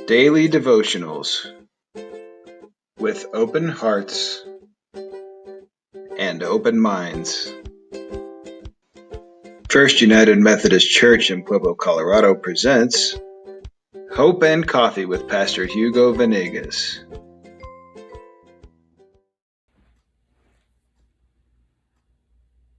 Daily Devotionals with open hearts and open minds. First United Methodist Church in Pueblo, Colorado presents Hope and Coffee with Pastor Hugo Venegas.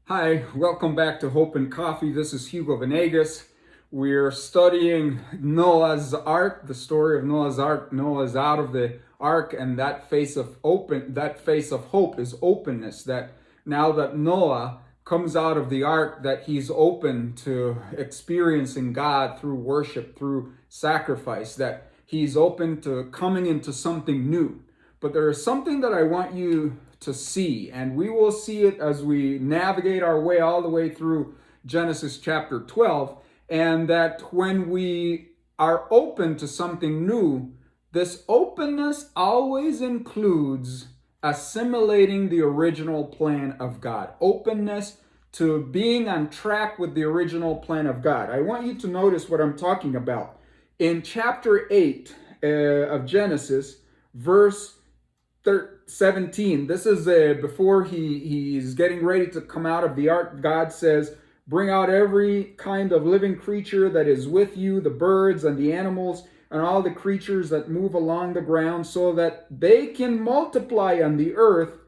Hi, welcome back to Hope and Coffee. This is Hugo Venegas. We're studying Noah's Ark, the story of Noah's Ark. Noah's out of the ark, and that face of hope is openness. That now that Noah comes out of the ark, that he's open to experiencing God through worship, through sacrifice, that he's open to coming into something new. But there is something that I want you to see, and we will see it as we navigate our way all the way through Genesis chapter 12, and that when we are open to something new, this openness always includes assimilating the original plan of God. Openness to being on track with the original plan of God. I want you to notice what I'm talking about. In chapter 8 of Genesis, verse 17, this is before he's getting ready to come out of the ark. God says, bring out every kind of living creature that is with you, the birds and the animals and all the creatures that move along the ground, so that they can multiply on the earth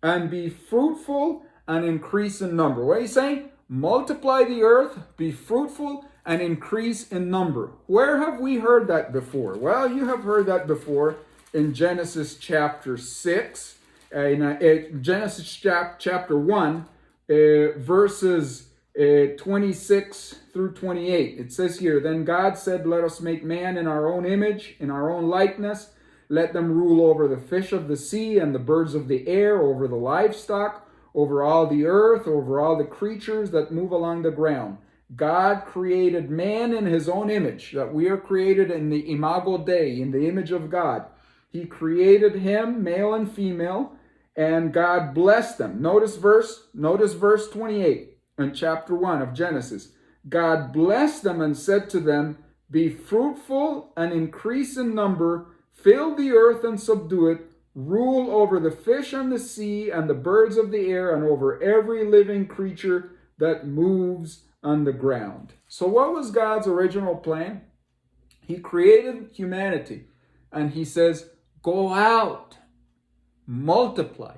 and be fruitful and increase in number. What are you saying? Multiply the earth, be fruitful, and increase in number. Where have we heard that before? Well, you have heard that before in Genesis chapter 6, in Genesis chapter 1, verses 26 through 28. It says here, then God said, let us make man in our own image, in our own likeness. Let them rule over the fish of the sea and the birds of the air, over the livestock, over all the earth, over all the creatures that move along the ground. God created man in his own image, that we are created in the imago Dei, in the image of God. He created him, male and female, and God blessed them. Notice verse 28 in chapter 1 of Genesis. God blessed them and said to them, be fruitful and increase in number, fill the earth and subdue it, rule over the fish on the sea and the birds of the air and over every living creature that moves on the ground. So what was God's original plan? He created humanity, and he says, go out, multiply,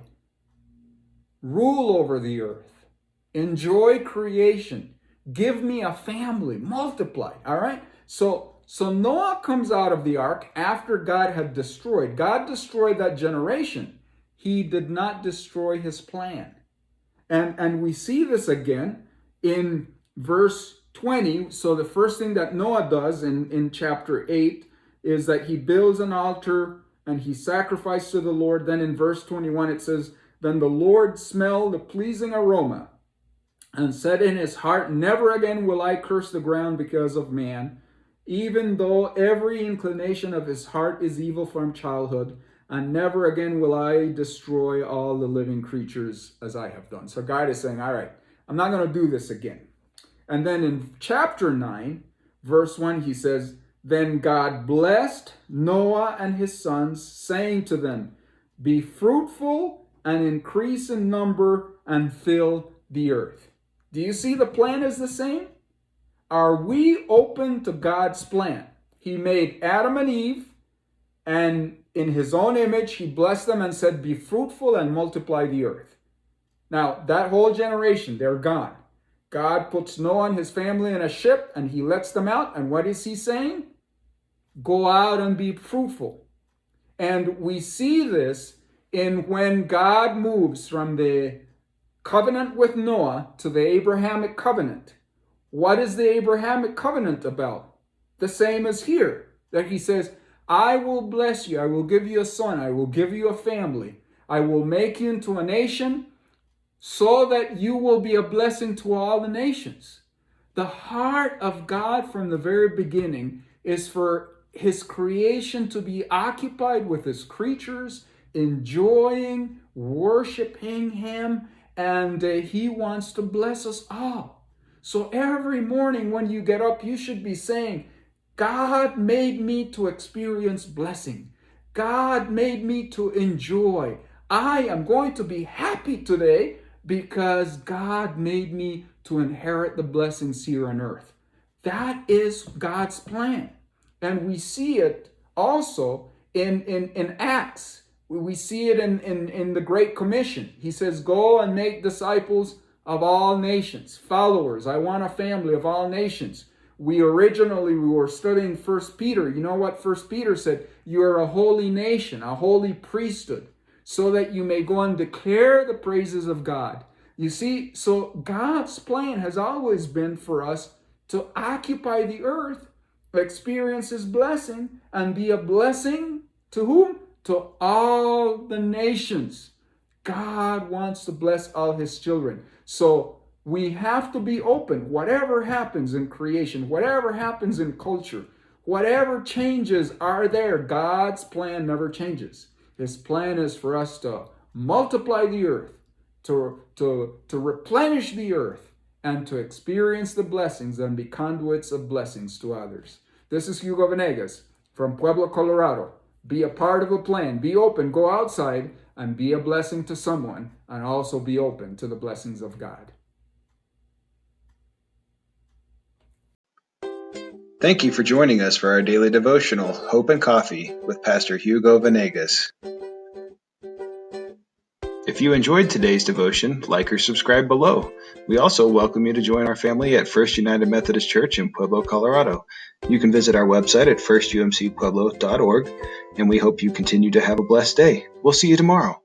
rule over the earth, enjoy creation, give me a family, multiply. All right? So Noah comes out of the ark after God destroyed that generation. He did not destroy his plan. And we see this again in verse 20. So the first thing that Noah does in chapter 8 is that he builds an altar and he sacrificed to the Lord. Then in verse 21 it says, then the Lord smelled a pleasing aroma and said in his heart, never again will I curse the ground because of man, even though every inclination of his heart is evil from childhood, and never again will I destroy all the living creatures as I have done. So God is saying, all right, I'm not going to do this again. And then in chapter 9, verse 1, he says, then God blessed Noah and his sons, saying to them, be fruitful and increase in number and fill the earth. Do you see the plan is the same? Are we open to God's plan? He made Adam and Eve, and in his own image, he blessed them and said, be fruitful and multiply the earth. Now, that whole generation, they're gone. God puts Noah and his family in a ship, and he lets them out. And what is he saying? Go out and be fruitful. And we see this in when God moves from the covenant with Noah to the Abrahamic covenant. What is the Abrahamic covenant about? The same as here, that he says, I will bless you, I will give you a son, I will give you a family, I will make you into a nation so that you will be a blessing to all the nations. The heart of God from the very beginning is for his creation to be occupied with his creatures, enjoying, worshiping him, and he wants to bless us all. So every morning when you get up, you should be saying, God made me to experience blessing. God made me to enjoy. I am going to be happy today because God made me to inherit the blessings here on earth. That is God's plan. And we see it also in Acts. We see it in the Great Commission. He says, go and make disciples of all nations, followers. I want a family of all nations. We were studying First Peter. You know what First Peter said? You are a holy nation, a holy priesthood, so that you may go and declare the praises of God. You see, so God's plan has always been for us to occupy the earth, experience his blessing, and be a blessing to whom? To all the nations. God wants to bless all his children. So we have to be open. Whatever happens in creation, whatever happens in culture, whatever changes are there, God's plan never changes. His plan is for us to multiply the earth, to replenish the earth, and to experience the blessings and be conduits of blessings to others. This is Hugo Venegas from Pueblo, Colorado. Be a part of a plan. Be open. Go outside and be a blessing to someone, and also be open to the blessings of God. Thank you for joining us for our daily devotional, Hope and Coffee, with Pastor Hugo Venegas. If you enjoyed today's devotion, like or subscribe below. We also welcome you to join our family at First United Methodist Church in Pueblo, Colorado. You can visit our website at firstumcpueblo.org, and we hope you continue to have a blessed day. We'll see you tomorrow.